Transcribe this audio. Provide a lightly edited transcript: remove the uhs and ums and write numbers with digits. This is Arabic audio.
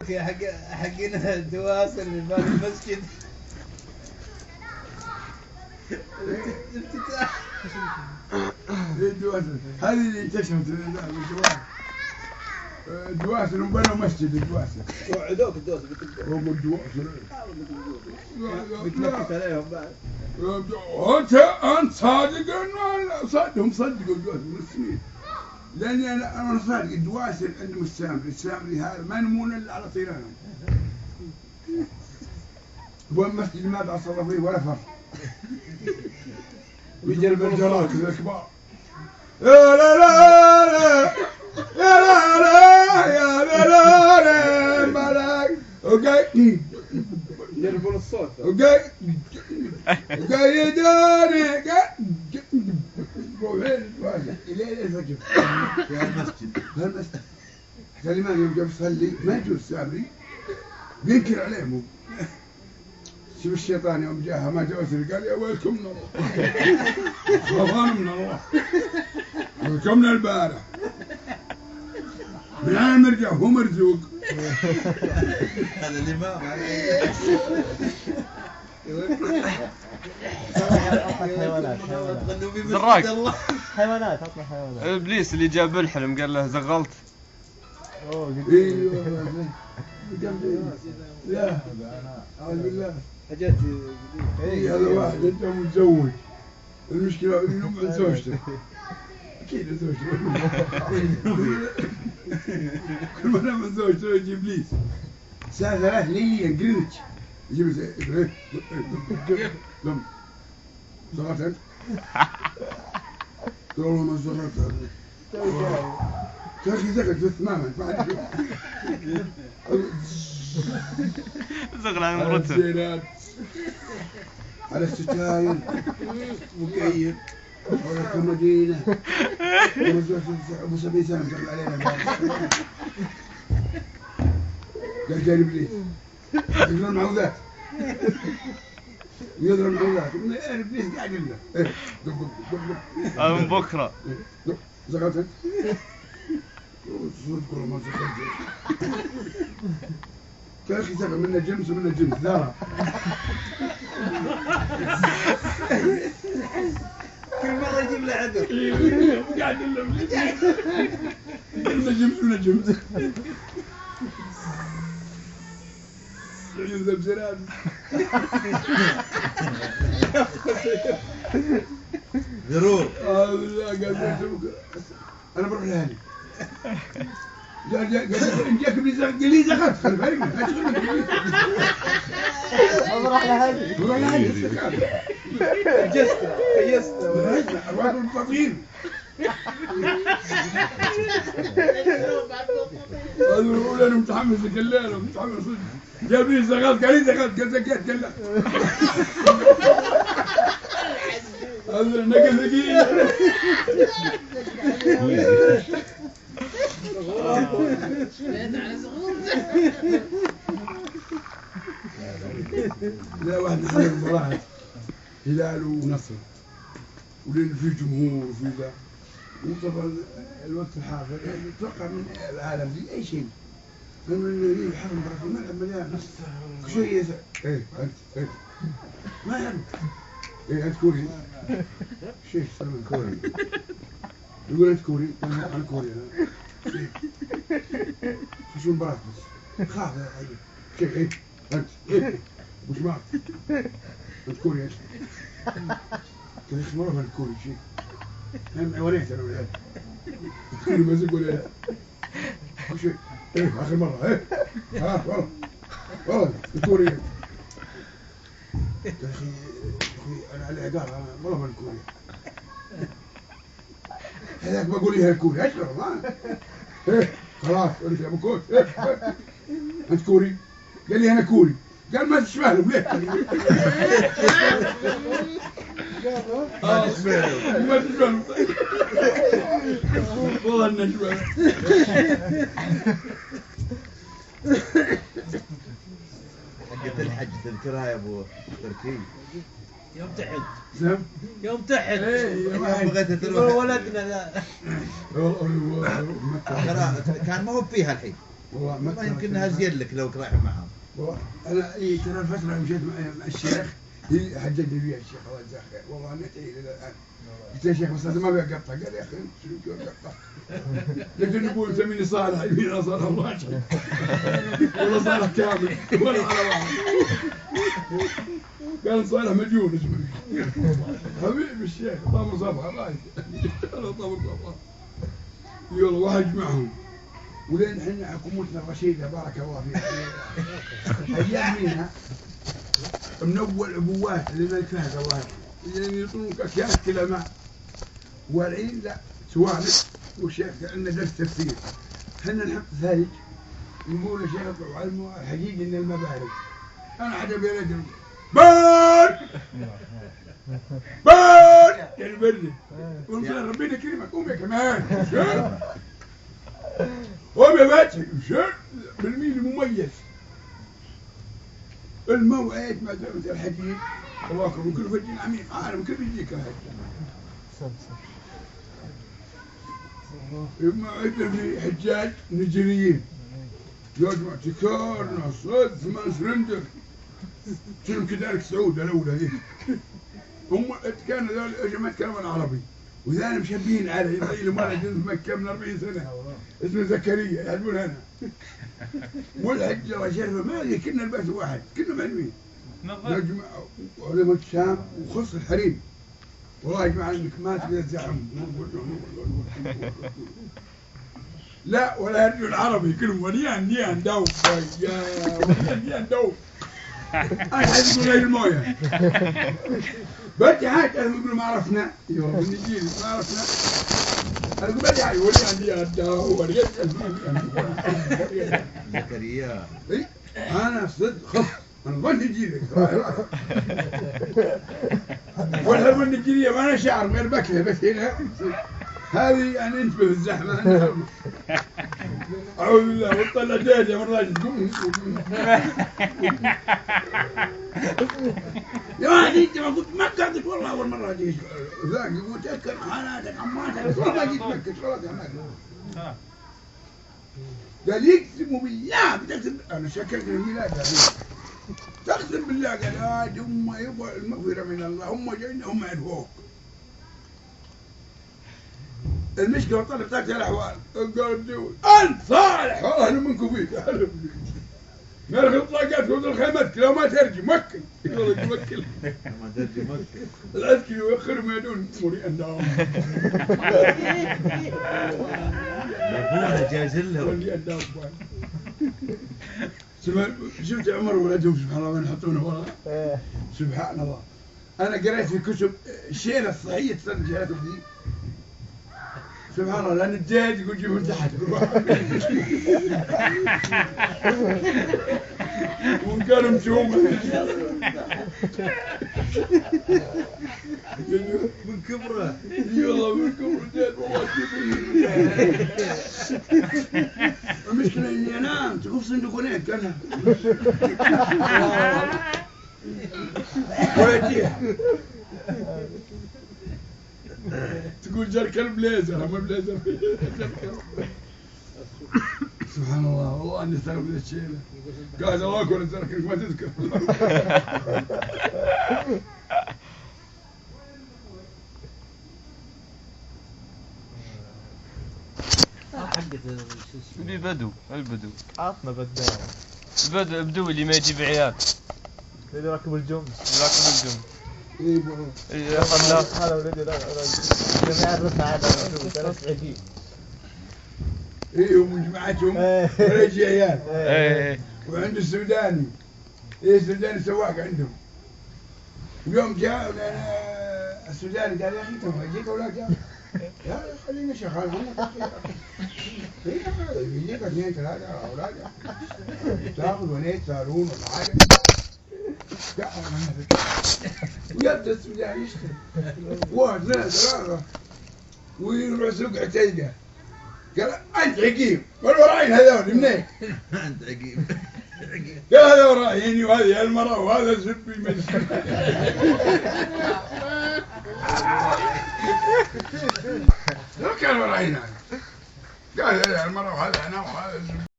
حقنا الدواس اللي باب المسجد. الدواس هذه اللي انتشرت الدواس اللي بنوا مسجد الدواس. وعدوك الدواس هم الدواس بتنكت عليهم بعد. انت صادق انه صدقهم صدقوا الدواس المسلمين، لاني انا صادق الدواس اللي عندهم السامري هذا ما ينمون الا على طيرانهم. والمسجد ما بعد صلى فيه ولا فرق. ويجرب الجراك الكبار. يا لا لا لا يا لا لا يا لا لا لا ملاك اوكي يجربون الصوت. اوكي قايداني وين الى الفجر في المسجد. المسجد حتى الإمام يوم جاب يصلي ما يجوز السامري بينكر عليهم. شوف الشيطان يوم جاها ما جوز قال يا ويلكم من الله خافان من الله ويلكمنا البارح من أين مرجع هو مرزوق. هذا الإمام زراك حيوانات عطنا حيوانات. ابليس اللي جاب الحلم قال له زغلت. ايوه لا اعوذ بالله حاجات هذا واحد انت متزوج المشكله انه مع زوجته اكيد زوجته كل ما مع زوجته يجي ابليس الساعه 3 ليليا جرينتش يجيب لم زغلت انت والله ما زغلت تركي زغلت تماما زغل عن مرته على الستاير مكيف ولا المدينة أبو 70 سنة مشغل علينا قال جاي إبليس يقرأ المعوذات ويضرب المعوذات إبليس قاعد لنا من بكرة زغلت أنت صدق والله ما زغلت كان أخي زغل منا جمس ومنا جمس زارة كل مرة يجيب له عدو. قاعد منا جمس ومنا جمس يعيون ذبزران ضرور. أنا بروح لأهلي. قال إن جاك ابن زغل قال لي زغلت خلي بالك لا تشغلني. بروح لهذه. بروح لأهلي. قيسته. أرواح الفطين. قالوا له أنا متحمس الليلة متحمس صدق. جاب لي زغلت قال لي زغلت قال زكيت قال لا. هذا نقل ثقيل. لا واحد من المباراة هلال ونصر ولين في جمهور وفي ذا وطبعا الوقت الحاضر اتوقع من العالم دي اي شيء من الحرم برا في الملعب مليان شيء ايه انت ما يعرف ايه انت كوري شيخ سلمان كوري يقول انت كوري انا كوري انا شو المباراة بس خاف يا حبيبي شيخ ايه انت ايه وش معك انت كوري انت كان اسمه رفع الكوري شيء انا وريت انا والعيال كوري مازق ولا ايه وش ايه اخر مرة ايه والله الكوري يا اخي انا على العقار والله ما الكوري هذاك بقول لي الكوري اشكر ما ايه خلاص قلت يا ابو كوت انت كوري قال لي انا كوري قال ما تشبه له ليه ما تشبه له. ما تشبه له والله انه شبه له. حقت الحج تذكرها يا ابو تركي يوم تحد نعم يوم تحد ايه بغيت تروح ولدنا ذا والله كان ما هو فيها الحين والله ما والله يمكنها زين لك لو رايح معهم. والله انا ترى الفتره يوم مشيت مع الشيخ هي حججت فيها الشيخ الله يجزاه خير والله انا الى الان قلت يا شيخ بس هذا ما بيقطع قال يا اخي شنو قطع لكن نقول سميني صالح يمين صالح الراشد ولا صالح كامل ولا على واحد قال صالح مجنون اسمه حبيبي الشيخ طامر صفحه رايد انا طامر صفحه يلا واحد معهم ولين احنا حكومتنا الرشيده بارك الله فيها ايام مينا من اول ابوات للملك فهد الله يرحمه يعني يعطونك اكياس كلها ماء والحين لا سوالف والشيخ عندنا درس تفسير احنا نحط ثلج نقول يا شيخ اطلعوا الحقيقه ان الماء بارد انا عاد ابي رجل بارد بارد يعني برد والله ربنا يكرمك قوم يا كمان قوم يا باتي شر بالميل مميز الموعد ما مثل الحديد الله اكبر كل فجين عميق عالم كل بيجيك الحج موعدنا في حجاج نيجيريين يجمع تكار نصد ثمان سلندر شنو كذلك سعود الاولى ذيك هم كانوا ذول يا ما يتكلمون عربي وذاني مشبهين علي زي اللي مالك في مكه من 40 سنه اسمه زكريا يعرفون انا والحجه شرفه ما ادري كنا البيت واحد كنا معلمين نجمع علماء الشام وخص الحريم والله يا جماعه انك ما تقدر تزعم لا ولا يرجو العربي كلهم وليان ديان دوب يا وليان ديان دوب اي حد يقول لي المويه بدي حاجه يقولوا ما عرفنا ايوه نجي ما عرفنا انا اقول بدي حاجه وليان ديان دوب زكريا اي انا صدق خف انا ظن يجي لك ولا ظن يجي لي وانا شعر غير بكره بس هنا هذه يعني انتبه بالزحمه اعوذ بالله وطلع ديجه من راجل يا واحد انت ما قلت مكه قلت والله اول مره اجي ذاك يقول تذكر حالاتك عماتك والله ما جيت مكه خلاص يا مكه قال يقسم بالله بتقسم انا شككت الميلاد تقسم بالله قال هاد هم يبغوا المغفره من الله هم جايين هم يعرفوك المشكله طلب ذاك الاحوال قال بدول انت صالح والله انا منكم فيك نرخ الطاقات وذ الخيمات لو ما ترجي مكن يقول مكن ما ترجي مكة العسكري يوخرهم يدون مري اندام ابونا جايز لهم مري اندام شفت عمر ولدهم سبحان الله وين يحطونه ورا سبحان الله انا قريت في كتب الشيله الصحيه تسال جهاتهم دي سبحان الله لان الدجاج يقول جيبه من تحت وان كانوا مشومه من كبره يلا من كبر الدجاج والله المشكله اني انام تقول صندوقين كانها ويجيه تقول جرك البليزر هم البليزر سبحان الله والله اني استغرب من الشيء قاعد الله اكبر تذكرك ما تذكر اللي بدو البدو عطنا بدال البدو البدو اللي ما يجيب عيال اللي راكب الجم راكب الجم اي والله هذا ولدي لا جميع الرفع هذا ثلاث عجيب اي هم جماعتهم ولا يجي عيال ايه وعنده السوداني ايه السوداني سواق عندهم ويوم جاء السوداني قال يا اخي انت ما جيت ولا جاء لا خلينا شغال يجيك 2 3 اولاد تاخذ ونيت سالون ولا حاجه ويبدا السوداني يشتغل 1 2 3 ويروح سوق عتيقه قال انت عقيم والوراين هذول منين؟ انت عقيم قال هذا ورايني وهذه المراه وهذا زبي مسكين لو كان وراينا قال هذه المراه وهذا انا وهذا زبي